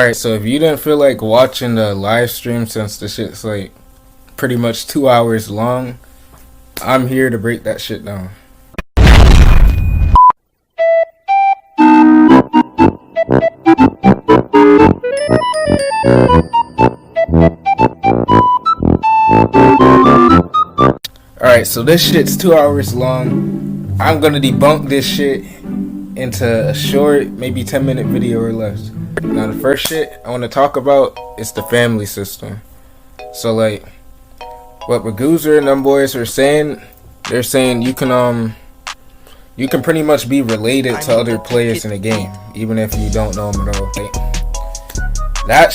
Alright, so if you didn't feel like watching the live stream since the shit's like pretty much 2 hours long, I'm here to break that shit down. Alright, so this shit's 2 hours long. I'm gonna debunk this shit into a short, maybe 10-minute video or less. Now the first shit I want to talk about is the family system. So like, what Raguzer and them boys are saying, they're saying you can pretty much be related to other players in the game, even if you don't know them at all. Like, that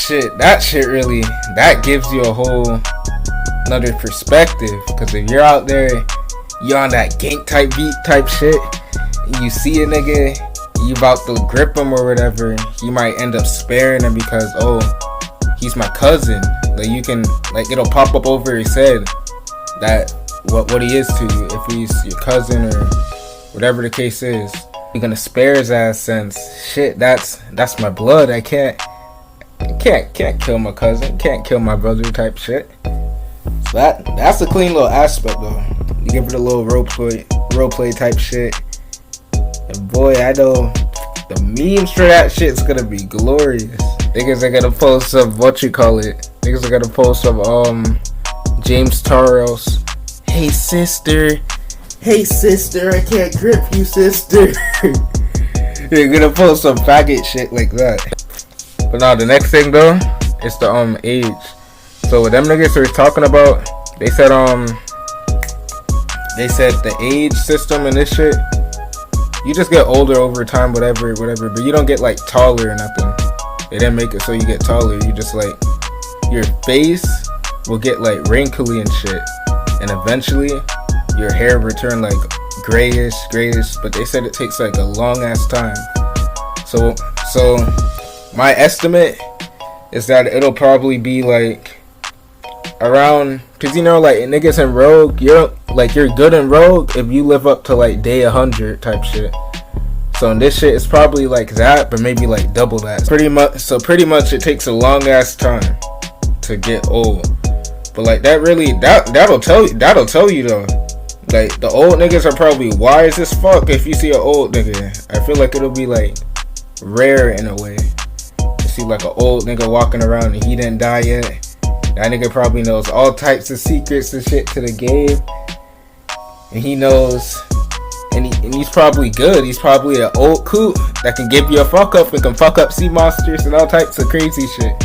shit really, that gives you a whole another perspective. Because if you're out there, you're on that gank type beat type shit, and you see a nigga, you about to grip him or whatever, you might end up sparing him because, oh, he's my cousin. Like, you can, like, it'll pop up over his head that what he is to you, if he's your cousin or whatever the case is. You're gonna spare his ass since shit, that's my blood. I can't kill my cousin, can't kill my brother type shit. So that's a clean little aspect though. You give it a little role play type shit. And boy, I know the memes for that shit's gonna be glorious. Niggas are gonna post some, niggas are gonna post some James Taros. Hey sister, I can't grip you, sister. You're gonna post some faggot shit like that. But now the next thing though is the age. So what them niggas were talking about, they said the age system and this shit, you just get older over time, whatever, but you don't get like taller or nothing. They didn't make it so you get taller. You just like, your face will get like wrinkly and shit, and eventually your hair will turn like grayish, but they said it takes like a long ass time. So my estimate is that it'll probably be like around, cause you know, like niggas in Rogue, you're good in Rogue if you live up to like day 100 type shit. So in this shit, it's probably like that, but maybe like double that. Pretty much it takes a long ass time to get old. But like that'll tell you though. Like the old niggas are probably wise as fuck if you see an old nigga. I feel like it'll be like rare in a way to see like an old nigga walking around and he didn't die yet. That nigga probably knows all types of secrets and shit to the game. And he knows, and he's probably good. He's probably an old coot that can give you a fuck up and can fuck up sea monsters and all types of crazy shit.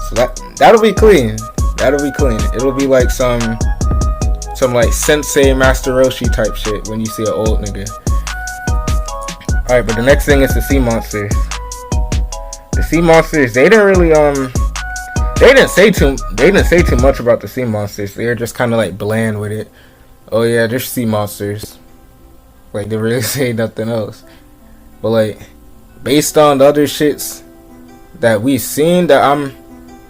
So that'll be clean. It'll be like some like Sensei Master Roshi type shit when you see an old nigga. Alright, but the next thing is the sea monsters. The sea monsters, they didn't really they didn't say too much about the sea monsters. They were just kind of like bland with it. Oh yeah, they're sea monsters. Like, they really say nothing else. But like, based on the other shits that we've seen, that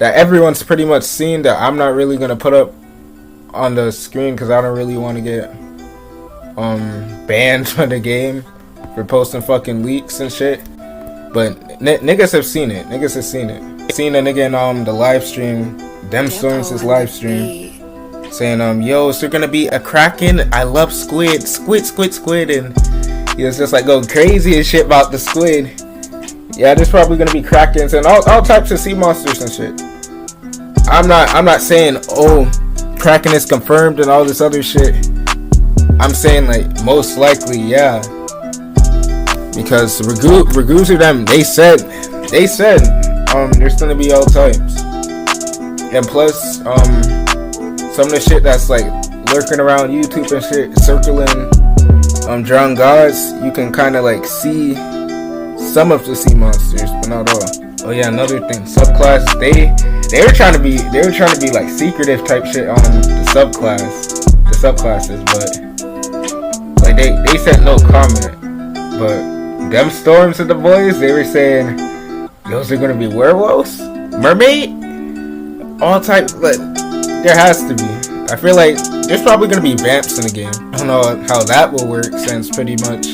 everyone's pretty much seen, that I'm not really gonna put up on the screen because I don't really want to get banned from the game for posting fucking leaks and shit. But niggas have seen it. Seen a nigga in the live stream, Demstorms' live stream, saying yo, is there gonna be a Kraken? I love squid, and he was just like going crazy and shit about the squid. Yeah, there's probably gonna be Krakens and all types of sea monsters and shit. I'm not saying, oh, Kraken is confirmed and all this other shit. I'm saying like most likely, yeah, because Raguzer them, they said there's gonna be all types, and plus some of the shit that's like lurking around YouTube and shit, circling Drowned Gods, you can kind of like see some of the sea monsters, but not all. Oh yeah, another thing, subclass, they were trying to be like secretive type shit on the subclasses, but like they said no comment. But them Storms and the boys, they were saying, those are gonna be werewolves, mermaid, all types. Like, there has to be. I feel like there's probably gonna be vamps in the game. I don't know how that will work, since pretty much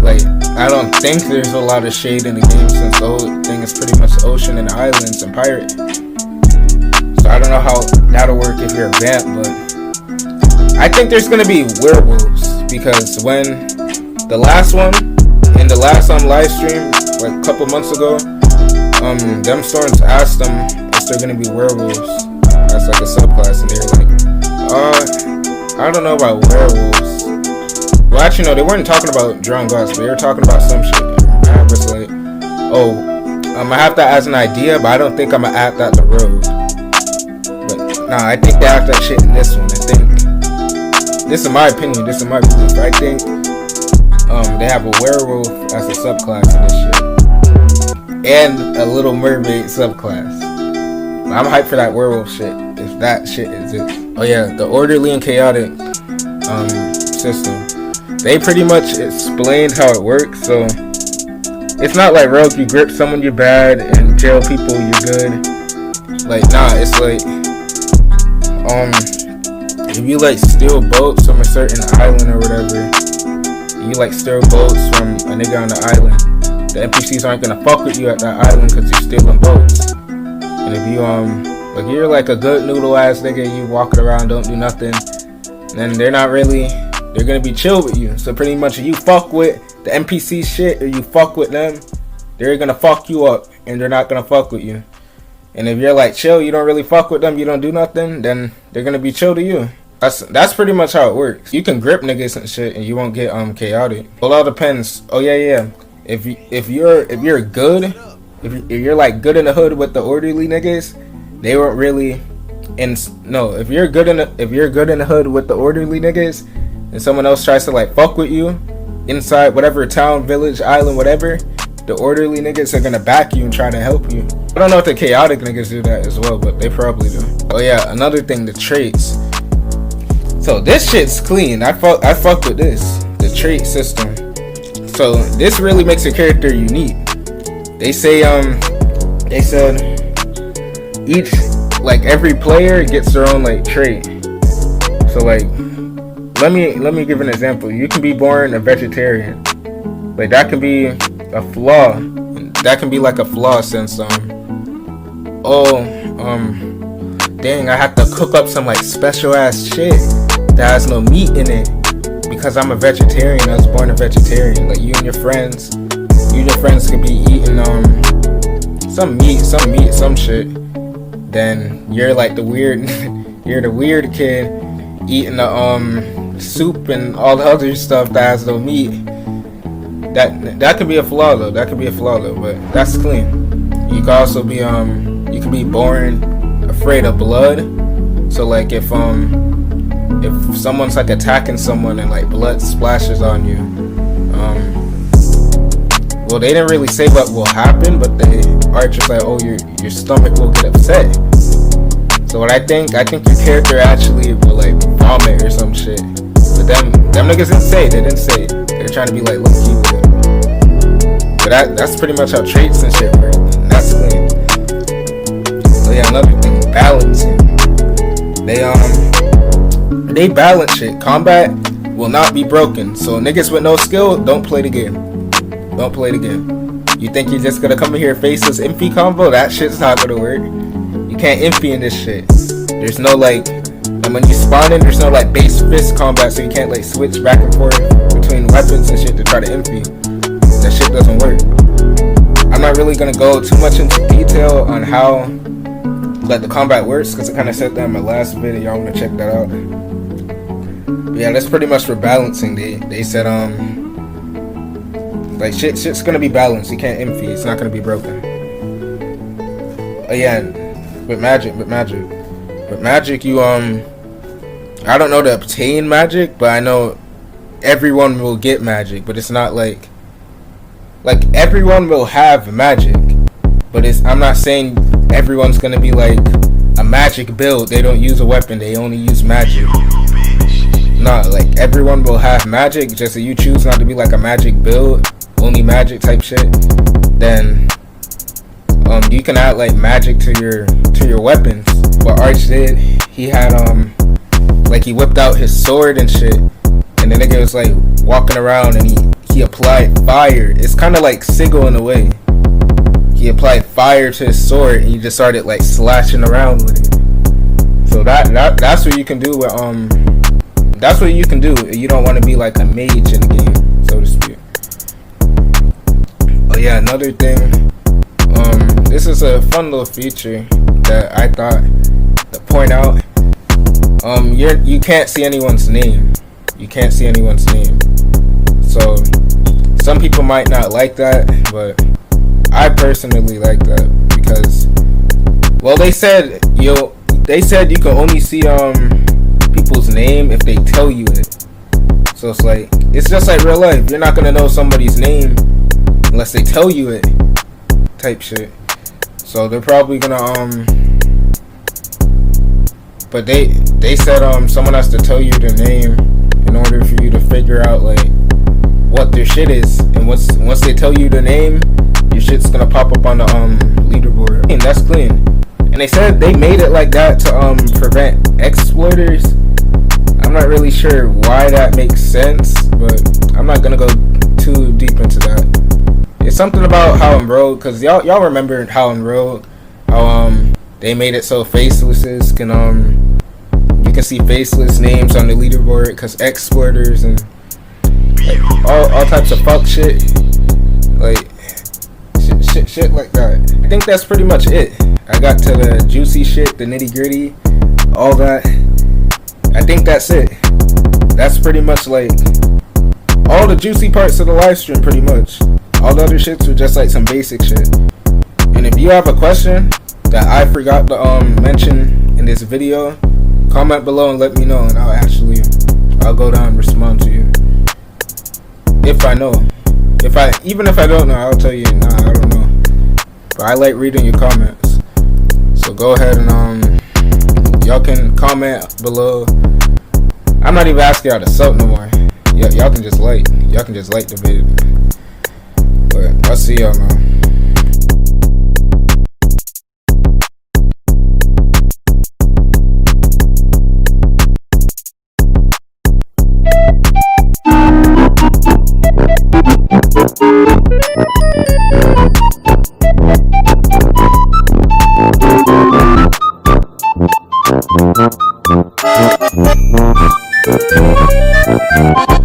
like I don't think there's a lot of shade in the game since the whole thing is pretty much ocean and islands and pirate. So I don't know how that'll work if you're a vamp, but I think there's gonna be werewolves because when the last one in the last live stream like a couple months ago, them storms asked them if they're gonna be werewolves as like a subclass, and they were like, I don't know about werewolves. Well, actually, no, they weren't talking about drowned gods, but they were talking about some shit. I was like, oh, I have that as an idea, but I don't think I'm gonna add that to road. But nah, I think they have that shit in this one. I think this is my opinion. This is my belief. I think they have a werewolf as a subclass in this shit, and a Little Mermaid subclass. I'm hyped for that werewolf shit if that shit exists. Oh yeah, the orderly and chaotic system. They pretty much explained how it works, so it's not like Rogue, you grip someone you're bad and jail people you're good. Like nah, it's like if you like steal boats from a certain island or whatever, you like steal boats from a nigga on the island, the NPCs aren't gonna fuck with you at that island because you're stealing boats. And if you like you're like a good noodle ass nigga and you walking around don't do nothing, then they're gonna be chill with you. So pretty much if you fuck with the NPC shit or you fuck with them, they're gonna fuck you up and they're not gonna fuck with you. And if you're like chill, you don't really fuck with them, you don't do nothing, then they're gonna be chill to you. That's pretty much how it works. You can grip niggas and shit and you won't get chaotic. It all depends. Oh yeah. If you're good, if you're like good in the hood with the orderly niggas, they won't really. If you're good in the hood with the orderly niggas, and someone else tries to like fuck with you inside whatever town, village, island, whatever, the orderly niggas are gonna back you and try to help you. I don't know if the chaotic niggas do that as well, but they probably do. Oh yeah, another thing, the traits. So this shit's clean. I fuck with this, the trait system. So this really makes a character unique. They say they said each like every player gets their own like trait. So like let me give an example. You can be born a vegetarian. Like that can be a flaw. That can be like a flaw since dang, I have to cook up some like special ass shit that has no meat in it because I'm a vegetarian. I was born a vegetarian. Like you and your friends could be eating some meat, some shit. Then you're like the weird you're the weird kid eating the soup and all the other stuff that has no meat. That could be a flaw though. But that's clean. You could also be you can be born afraid of blood. So like if someone's like attacking someone and like blood splashes on you, well they didn't really say what will happen, but they are just like, oh, your stomach will get upset. So what I think your character actually will like vomit or some shit. But them niggas didn't say it. They're trying to be like low key with it. But that's pretty much how traits and shit work. And that's clean. So yeah, another thing, balancing. They balance shit. Combat will not be broken. So niggas with no skill, don't play the game. You think you're just gonna come in here face this Impy combo? That shit's not gonna work. You can't Impy in this shit. There's no like, and when you spawn in, there's no like base fist combat, so you can't like switch back and forth between weapons and shit to try to Impy. That shit doesn't work. I'm not really gonna go too much into detail on how like the combat works because I kind of said that in my last video. Y'all wanna check that out? But yeah, that's pretty much for balancing. They said like shit's gonna be balanced. You can't Impy. It's not gonna be broken. Oh yeah, with magic, you I don't know to obtain magic, but I know everyone will get magic. But it's not like everyone will have magic, but I'm not saying everyone's gonna be like a magic build. They don't use a weapon. They only use magic. Nah, like everyone will have magic. Just so you choose not to be like a magic build, only magic type shit. Then you can add like magic to your weapons. What Arch did, he had like he whipped out his sword and shit, and the nigga was like walking around and he applied fire. It's kind of like Sigil in a way. He applied fire to his sword and he just started like slashing around with it. So that's what you can do with that's what you can do if you don't want to be like a mage in the game, so to speak. Oh yeah, another thing. This is a fun little feature that I thought to point out. You can't see anyone's name. You can't see anyone's name. So some people might not like that, but I personally like that because, well, they said you can only see people's name if they tell you it. So it's like, it's just like real life. You're not gonna know somebody's name unless they tell you it, type shit. So they're probably gonna but they said someone has to tell you their name in order for you to figure out like what their shit is, and once they tell you the name, your shit's gonna pop up on the leaderboard. And that's clean. And they said they made it like that to prevent exploiters. I'm not really sure why that makes sense, but I'm not gonna go too deep into that. It's something about how in Rogue, cause y'all remember how in Rogue, how they made it so facelesses can you can see faceless names on the leaderboard, cause exploiters and like, all types of fuck shit, like shit like that. I think that's pretty much it. I got to the juicy shit, the nitty gritty, all that. I think that's it. That's pretty much like all the juicy parts of the live stream, pretty much. All the other shits were just like some basic shit. And if you have a question that I forgot to mention in this video, comment below and let me know, and I'll go down and respond to you. If I know. Even if I don't know, I'll tell you, nah, I don't know. But I like reading your comments. So go ahead and y'all can comment below. I'm not even asking y'all to sub no more. Y'all can just like the video. But I'll see y'all now. Thank you.